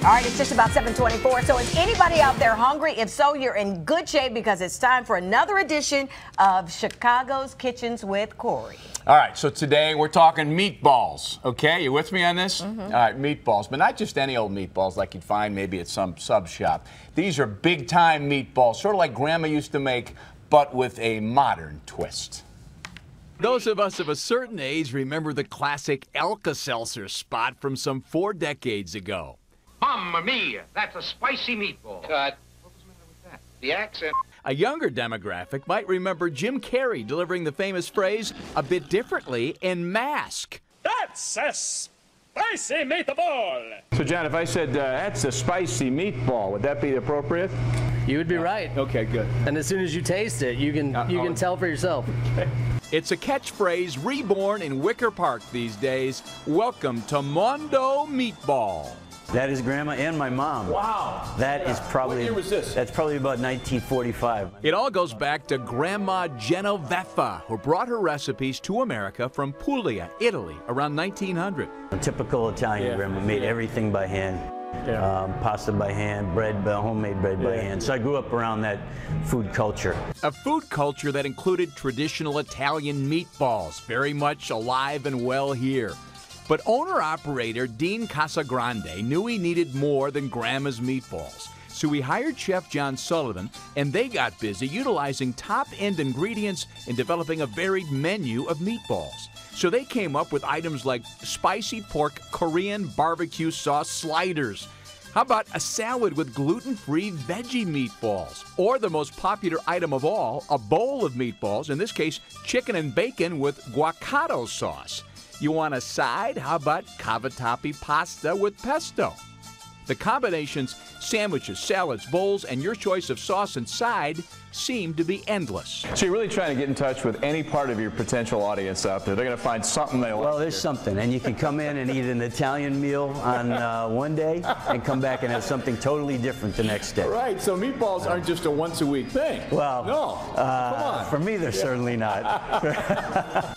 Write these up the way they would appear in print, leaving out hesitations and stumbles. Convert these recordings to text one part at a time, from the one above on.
All right, it's just about 7:24. So is anybody out there hungry? If so, you're in good shape because it's time for another edition of Chicago's Kitchens with Corey. All right, so today we're talking meatballs, okay? You with me on this? All right, meatballs, but not just any old meatballs like you'd find maybe at some sub shop. These are big-time meatballs, sort of like Grandma used to make, but with a modern twist. Those of us of a certain age remember the classic Alka-Seltzer spot from some 4 decades ago. Mamma mia, that's a spicy meatball. Cut. What was the matter with that? The accent. A younger demographic might remember Jim Carrey delivering the famous phrase a bit differently in Mask. That's a spicy meatball. So, John, if I said that's a spicy meatball, would that be appropriate? You would be right. Okay, good. And as soon as you taste it, you can tell for yourself. It's a catchphrase reborn in Wicker Park these days. Welcome to Mondo Meatball. That is Grandma and my mom. Wow. That is probably. What year was this? That's probably about 1945. It all goes back to Grandma Genoveffa, who brought her recipes to America from Puglia, Italy, around 1900. A typical Italian grandma made everything by hand. Pasta by hand, bread, homemade bread by hand. So I grew up around that food culture. A food culture that included traditional Italian meatballs, very much alive and well here. But owner-operator Dean Casagrande knew he needed more than Grandma's meatballs. So he hired Chef John Sullivan, and they got busy utilizing top-end ingredients in developing a varied menu of meatballs. So they came up with items like spicy pork Korean barbecue sauce sliders. How about a salad with gluten-free veggie meatballs? Or the most popular item of all, a bowl of meatballs, in this case, chicken and bacon with guacamole sauce. You want a side? How about cavatappi pasta with pesto? The combinations, sandwiches, salads, bowls, and your choice of sauce and side seem to be endless. So you're really trying to get in touch with any part of your potential audience out there. They're going to find something they like. Well, there's something. And you can come in and eat an Italian meal on one day and come back and have something totally different the next day. Right, so meatballs aren't just a once-a-week thing. Well, no, come on. For me, they're certainly not.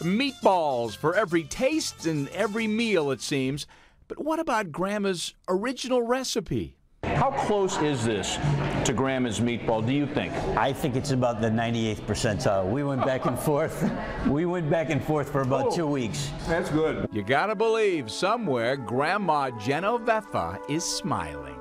Meatballs for every taste and every meal, it seems. But what about Grandma's original recipe? How close is this to Grandma's meatball, do you think? I think it's about the 98th percentile. We went back and forth. We went back and forth for about 2 weeks. That's good. You gotta believe somewhere Grandma Genoveffa is smiling.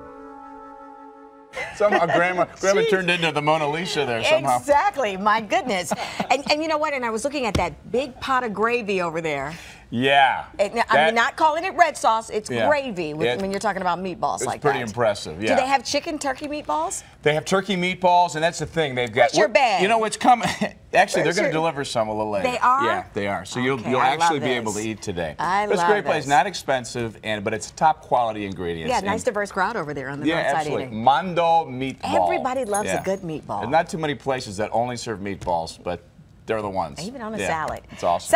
Somehow Grandma turned into the Mona Lisa there somehow. Exactly, my goodness. And you know what? And I was looking at that big pot of gravy over there. Yeah. I mean, not calling it red sauce, it's gravy when you're talking about meatballs like that. It's pretty impressive, yeah. Do they have chicken turkey meatballs? They have turkey meatballs, and that's the thing. They've got. Where's your bag? You know, it's coming. Actually, they're going to deliver some a little later. They are? Yeah, they are. So Okay, you'll I actually love be this. able to eat today. But it's a great place, this. not expensive, but it's top quality ingredients. Yeah, nice diverse crowd over there on the roadside absolutely. eating. Mondo Meatball. Everybody loves a good meatball. There's not too many places that only serve meatballs, but they're the ones. Even on a salad. It's awesome.